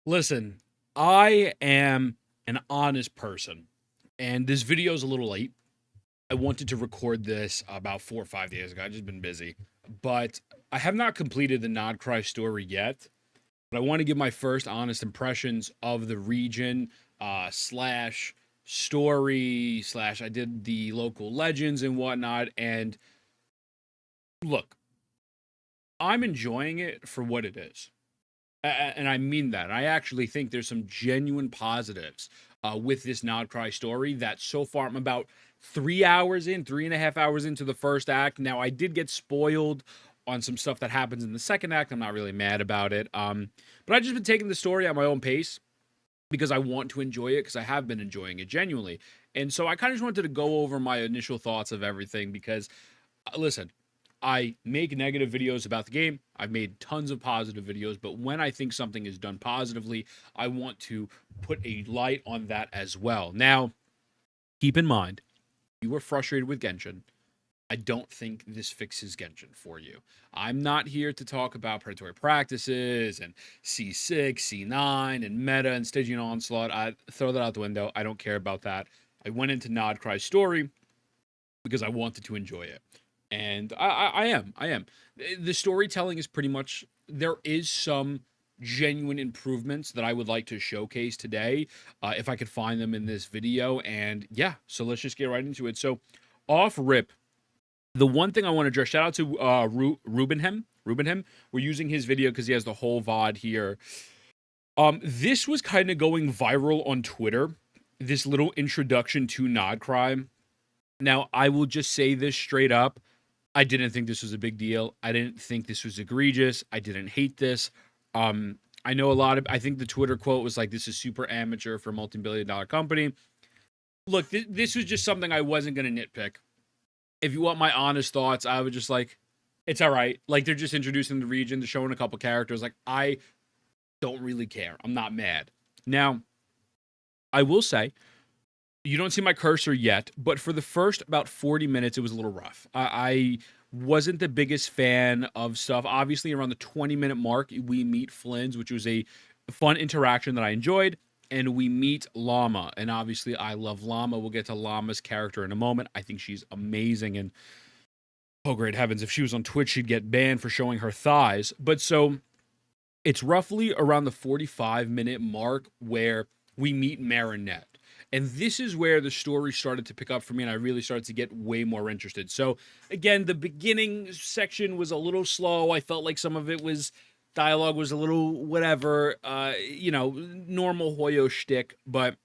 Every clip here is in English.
Listen, I am an honest person, and this video is a little late. I wanted to record this about 4 or 5 days ago. I've just been busy, but I have not completed the Nod Krai story yet. But I want to give my first honest impressions of the region slash story slash I did the local legends and whatnot. And look, I'm enjoying it for what it is. And I mean that. I actually think there's some genuine positives with this Nod Krai story that so far I'm about 3 hours in, 3.5 hours into the first act. Now, I did get spoiled on some stuff that happens in the second act. I'm not really mad about it. But I've just been taking the story at my own pace because I want to enjoy it because I have been enjoying it genuinely. And so I kind of just wanted to go over my initial thoughts of everything because, listen, I make negative videos about the game. I've made tons of positive videos, but when I think something is done positively, I want to put a light on that as well. Now, keep in mind, you were frustrated with Genshin. I don't think this fixes Genshin for you. I'm not here to talk about predatory practices and C6, C9, and meta and staging onslaught. I throw that out the window. I don't care about that. I went into Nod Krai's story because I wanted to enjoy it. And I am. The storytelling is pretty much, there is some genuine improvements that I would like to showcase today, if I could find them in this video. And yeah, so let's just get right into it. So, off rip, the one thing I want to address, shout out to Rubenhem. We're using his video because he has the whole VOD here. This was kind of going viral on Twitter. This little introduction to Nodkrai. Now, I will just say this straight up. I didn't think this was a big deal. I didn't think this was egregious. I didn't hate this. I know I think the Twitter quote was like, this is super amateur for a multi-billion-dollar company. Look, this was just something I wasn't going to nitpick. If you want my honest thoughts, I would just like, it's all right. Like, they're just introducing the region. They're showing a couple characters. Like, I don't really care. I'm not mad. Now, I will say, you don't see my cursor yet, but for the first about 40 minutes, it was a little rough. I wasn't the biggest fan of stuff. Obviously, around the 20-minute mark, we meet Flynn's, which was a fun interaction that I enjoyed, and we meet Llama. And obviously, I love Llama. We'll get to Llama's character in a moment. I think she's amazing. And oh, great heavens, if she was on Twitch, she'd get banned for showing her thighs. But so it's roughly around the 45-minute mark where we meet Marinette. And this is where the story started to pick up for me, and I really started to get way more interested. So, again, the beginning section was a little slow. I felt like some of it was, dialogue was a little whatever, normal Hoyo shtick. But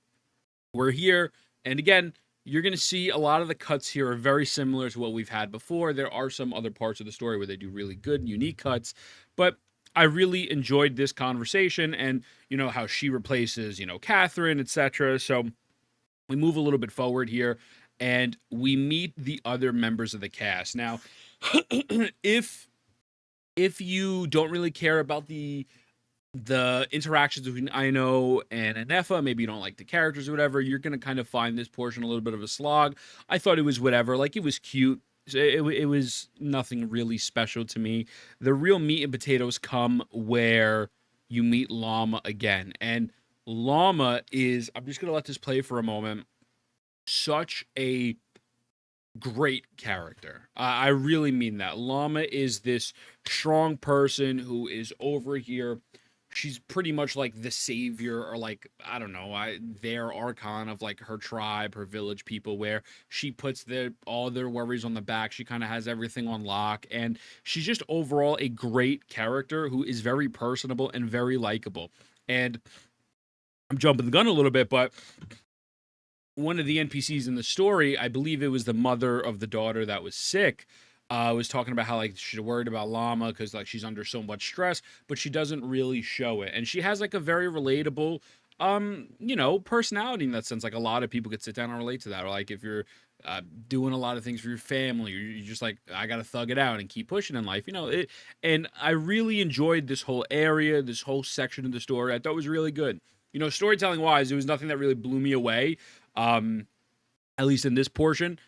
we're here, and again, you're going to see a lot of the cuts here are very similar to what we've had before. There are some other parts of the story where they do really good, unique cuts, but I really enjoyed this conversation and, how she replaces, Catherine, etc. So we move a little bit forward here and we meet the other members of the cast. Now, if you don't really care about the interactions between Aino and Nefer, maybe you don't like the characters or whatever, you're going to kind of find this portion a little bit of a slog. I thought it was whatever. Like, it was cute. It was nothing really special to me. The real meat and potatoes come where you meet Llama again. And Llama is, I'm just going to let this play for a moment, such a great character. I really mean that. Llama is this strong person who is over here. She's pretty much like the savior, or like, I don't know, their Archon of like her tribe, her village people, where she puts all their worries on the back. She kind of has everything on lock, and she's just overall a great character who is very personable and very likable. And I'm jumping the gun a little bit, but one of the NPCs in the story, I believe it was the mother of the daughter that was sick, was talking about how like she's worried about Llama because like she's under so much stress, but she doesn't really show it. And she has like a very relatable, personality in that sense. Like, a lot of people could sit down and relate to that. Or like, if you're doing a lot of things for your family, you're just like, I gotta thug it out and keep pushing in life, And I really enjoyed this whole area, this whole section of the story. I thought it was really good. Storytelling wise, it was nothing that really blew me away. At least in this portion,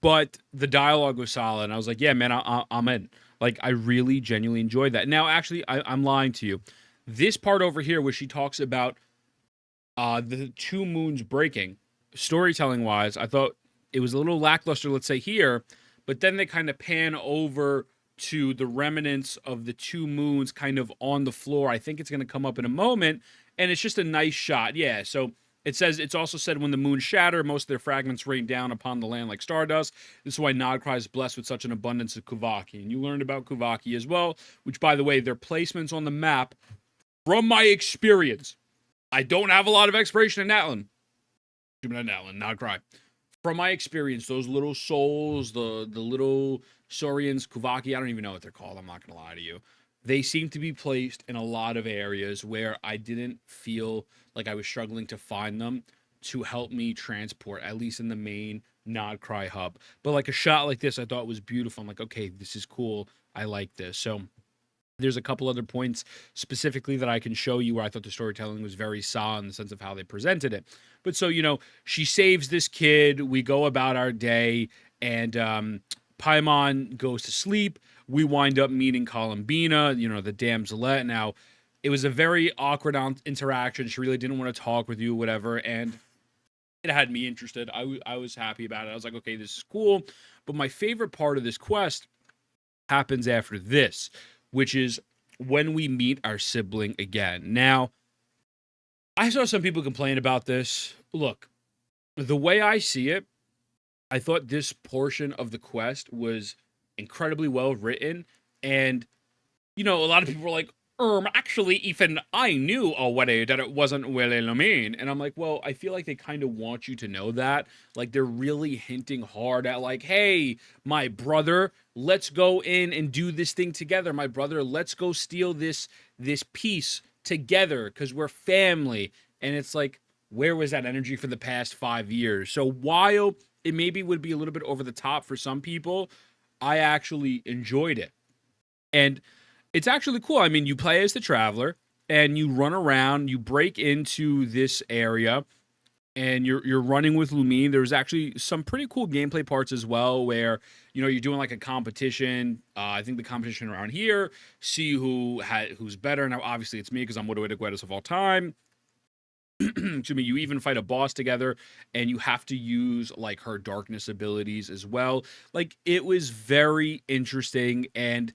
but the dialogue was solid. And I was like, yeah, man, I'm in. Like, I really genuinely enjoyed that. Now, actually, I'm lying to you. This part over here, where she talks about the two moons breaking, storytelling wise, I thought it was a little lackluster, let's say here, but then they kind of pan over to the remnants of the two moons kind of on the floor. I think it's going to come up in a moment, and it's just a nice shot. Yeah, so it says, it's also said, when the moons shatter, most of their fragments rain down upon the land like stardust. This is why Nod Krai is blessed with such an abundance of Kuvaki. And you learned about Kuvaki as well, which, by the way, their placements on the map, from my experience, I don't have a lot of expiration in Natlan. Not Natlan, Nod Krai. From my experience, those little souls, the little Saurians, Kuvaki, I don't even know what they're called. I'm not going to lie to you. They seem to be placed in a lot of areas where I didn't feel like I was struggling to find them to help me transport, at least in the main Nod Krai hub. But like a shot like this, I thought was beautiful. I'm like, okay, this is cool. I like this. So there's a couple other points specifically that I can show you where I thought the storytelling was very solid in the sense of how they presented it. But so, she saves this kid. We go about our day, and Paimon goes to sleep. We wind up meeting Columbina, the damselette. Now, it was a very awkward interaction. She really didn't want to talk with you, whatever. And it had me interested. I was happy about it. I was like, okay, this is cool. But my favorite part of this quest happens after this, which is when we meet our sibling again. Now, I saw some people complain about this. Look, the way I see it, I thought this portion of the quest was incredibly well written. And, a lot of people were like, actually, even I knew already that it wasn't really Lumine. And I'm like, well, I feel like they kind of want you to know that. Like, they're really hinting hard at, like, hey, my brother, let's go in and do this thing together. My brother, let's go steal this piece together because we're family. And it's like, where was that energy for the past 5 years? So while it maybe would be a little bit over the top for some people, I actually enjoyed it. And it's actually cool. I mean, you play as the Traveler, and you run around, you break into this area, and you're running with Lumine. There's actually some pretty cool gameplay parts as well, where you're doing like a competition. I think the competition around here, see who's better. Now, obviously, it's me because I'm one of the greatest of all time. Excuse me. You even fight a boss together, and you have to use like her darkness abilities as well. Like, it was very interesting, and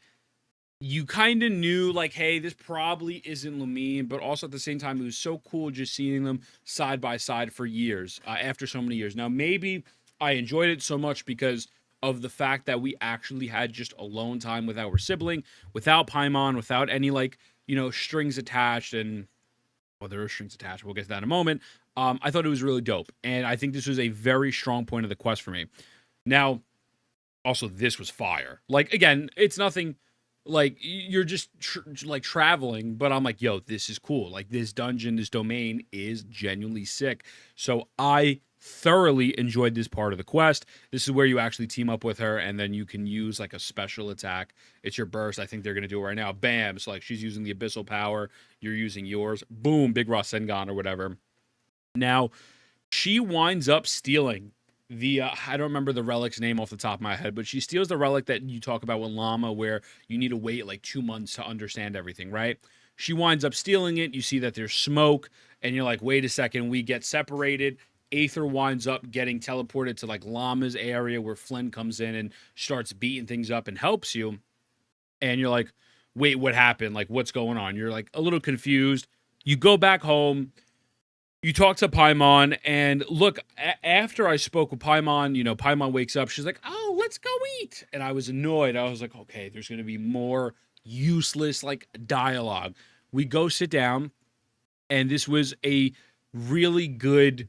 you kind of knew, like, hey, this probably isn't Lumine, but also at the same time, it was so cool just seeing them side by side for years, after so many years. Now, maybe I enjoyed it so much because of the fact that we actually had just alone time with our sibling, without Paimon, without any, like, strings attached, and, well, there are strings attached. We'll get to that in a moment. I thought it was really dope, and I think this was a very strong point of the quest for me. Now, also, this was fire. Like, again, it's nothing. Like, you're just like traveling, but I'm like, yo, this is cool. Like, this dungeon, this domain is genuinely sick. So I thoroughly enjoyed this part of the quest. This is where you actually team up with her, and then you can use like a special attack. It's your burst. I think they're gonna do it right now. Bam! So like, she's using the abyssal power. You're using yours. Boom! Big Rasengan or whatever. Now, she winds up stealing the I don't remember the relic's name off the top of my head, but she steals the relic that you talk about with Llama, where you need to wait like 2 months to understand everything, right? She winds up stealing it. You see that there's smoke, and you're like, wait a second, we get separated. Aether winds up getting teleported to like Llama's area, where Flynn comes in and starts beating things up and helps you. And you're like, wait, what happened? Like, what's going on? You're like a little confused. You go back home. You talk to Paimon, and look, after I spoke with Paimon, Paimon wakes up. She's like, oh, let's go eat. And I was annoyed. I was like, okay, there's going to be more useless, like, dialogue. We go sit down, and this was a really good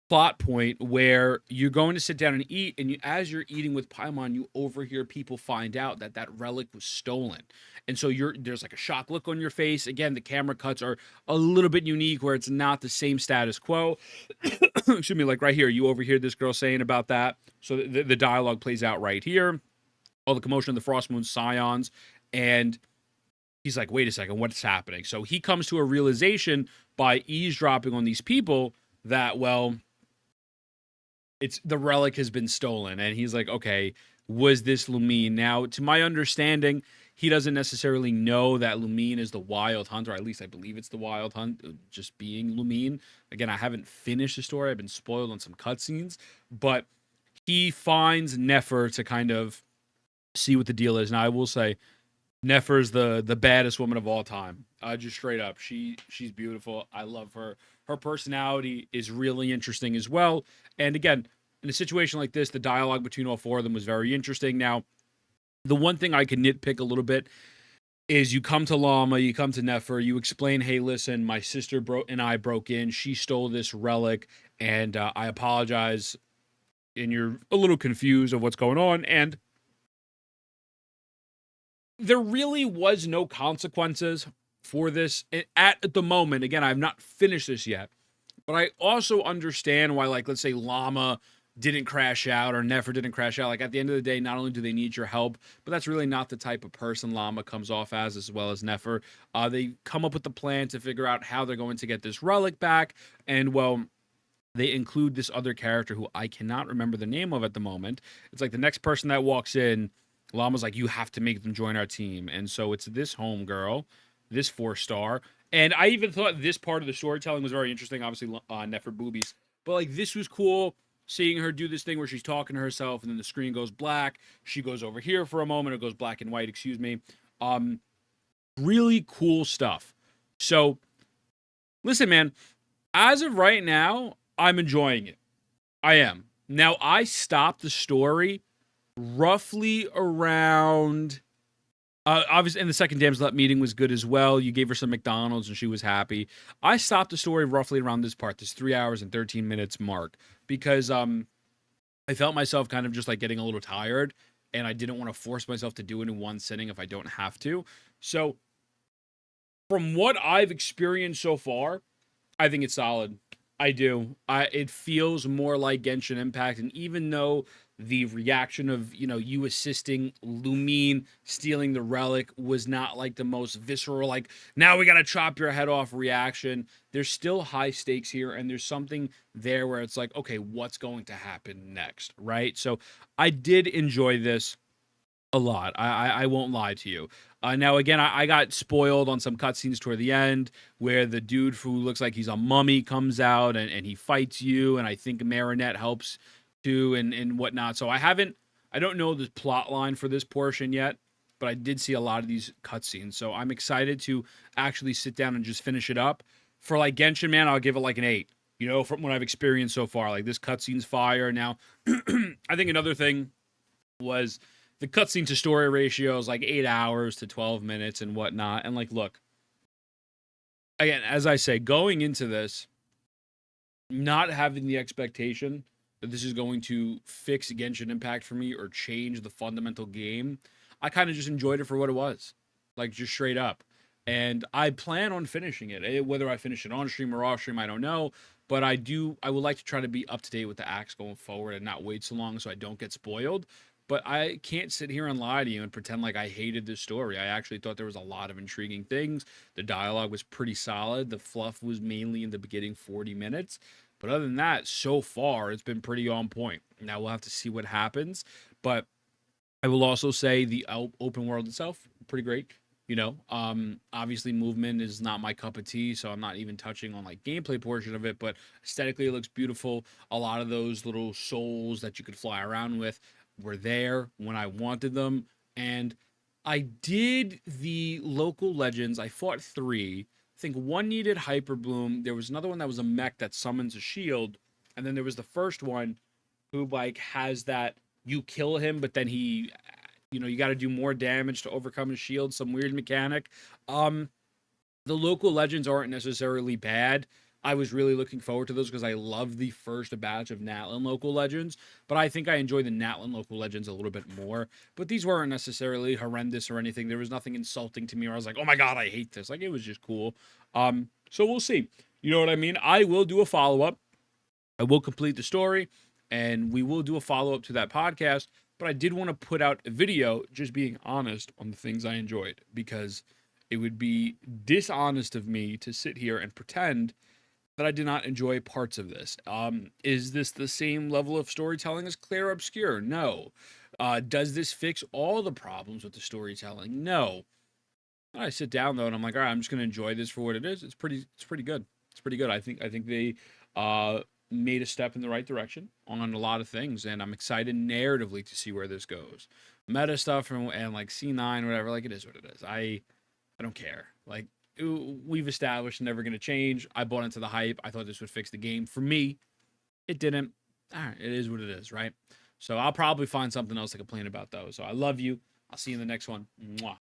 plot point where you're going to sit down and eat, and as you're eating with Paimon, you overhear people find out that relic was stolen. And so there's like a shocked look on your face. Again, the camera cuts are a little bit unique, where it's not the same status quo. Excuse me, like right here, you overhear this girl saying about that. So the dialogue plays out right here. All the commotion of the Frostmoon Scions, and he's like, wait a second, what's happening? So he comes to a realization by eavesdropping on these people that, well, it's the relic has been stolen. And he's like, okay, was this Lumine? Now, to my understanding, he doesn't necessarily know that Lumine is the wild hunt, or at least I believe it's the wild hunt, just being Lumine. Again, I haven't finished the story. I've been spoiled on some cutscenes, but he finds Nefer to kind of see what the deal is. Now, I will say, Nefer's the baddest woman of all time. Just straight up, she's beautiful. I love her. Her personality is really interesting as well. And again, in a situation like this, the dialogue between all four of them was very interesting. Now, the one thing I can nitpick a little bit is you come to Llama, you come to Nefer, you explain, hey, listen, my sister and I broke in. She stole this relic, and I apologize. And you're a little confused of what's going on, and there really was no consequences for this at the moment. Again, I've not finished this yet, but I also understand why, like, let's say Llama didn't crash out or Nefer didn't crash out. Like, at the end of the day, not only do they need your help, but that's really not the type of person Llama comes off as well as Nefer. They come up with the plan to figure out how they're going to get this relic back, and well, they include this other character who I cannot remember the name of at the moment. It's like the next person that walks in, Llama's like, you have to make them join our team. And so it's this homegirl, this 4-star. And I even thought this part of the storytelling was very interesting. Obviously, Nefer boobies. But like, this was cool seeing her do this thing where she's talking to herself and then the screen goes black. She goes over here for a moment. It goes black and white, excuse me. Really cool stuff. So, listen, man, as of right now, I'm enjoying it. I am. Now, I stopped the story roughly around obviously, and the second Damsel meeting was good as well. You gave her some McDonald's and she was happy. I stopped the story roughly around this part, this 3 hours and 13 minutes mark, because I felt myself kind of just like getting a little tired, and I didn't want to force myself to do it in one sitting if I don't have to. So from what I've experienced so far, I think it's solid. I do. It feels more like Genshin Impact, and even though the reaction of, you assisting Lumine stealing the relic was not like the most visceral, like, now we gotta chop your head off reaction, there's still high stakes here, and there's something there where it's like, okay, what's going to happen next, right? So I did enjoy this a lot. I won't lie to you. Now, again, I got spoiled on some cutscenes toward the end where the dude who looks like he's a mummy comes out and he fights you, and I think Marinette helps too and whatnot. So I don't know the plot line for this portion yet, but I did see a lot of these cutscenes. So I'm excited to actually sit down and just finish it up. For like Genshin, man, I'll give it like an 8. From what I've experienced so far, like this cutscene's fire. Now, I think another thing was the cutscene to story ratio is like 8 hours to 12 minutes and whatnot. And like, look, again, as I say, going into this, not having the expectation that this is going to fix Genshin Impact for me or change the fundamental game, I kind of just enjoyed it for what it was, like just straight up. And I plan on finishing it. Whether I finish it on stream or off stream, I don't know. But I would like to try to be up to date with the acts going forward and not wait so long so I don't get spoiled. But I can't sit here and lie to you and pretend like I hated this story. I actually thought there was a lot of intriguing things. The dialogue was pretty solid. The fluff was mainly in the beginning 40 minutes. But other than that, so far, it's been pretty on point. Now we'll have to see what happens. But I will also say the open world itself, pretty great. Obviously movement is not my cup of tea, so I'm not even touching on like gameplay portion of it, but aesthetically it looks beautiful. A lot of those little souls that you could fly around with were there when I wanted them. And I did the local legends. I fought 3. I think one needed Hyper Bloom. There was another one that was a mech that summons a shield. And then there was the first one who like has that you kill him, but then he you got to do more damage to overcome his shield, some weird mechanic. The local legends aren't necessarily bad. I was really looking forward to those because I love the first batch of Natlan local legends, but I think I enjoy the Natlan local legends a little bit more. But these weren't necessarily horrendous or anything. There was nothing insulting to me where I was like, oh my god, I hate this. Like, it was just cool. So we'll see. You know what I mean? I will do a follow-up. I will complete the story, and we will do a follow-up to that podcast. But I did want to put out a video just being honest on the things I enjoyed, because it would be dishonest of me to sit here and pretend that I did not enjoy parts of this. Is this the same level of storytelling as Clear Obscure? No. Does this fix all the problems with the storytelling? No. I sit down though, and I'm like, all right, I'm just gonna enjoy this for what it is. It's pretty good. It's pretty good. I think they made a step in the right direction on a lot of things, and I'm excited narratively to see where this goes. Meta stuff and like C9, whatever, like it is what it is. I don't care. Like we've established never gonna change. I bought into the hype. I thought this would fix the game. For me, it didn't. All right, it is what it is, right? So I'll probably find something else to complain about though. So I love you. I'll see you in the next one. Mwah.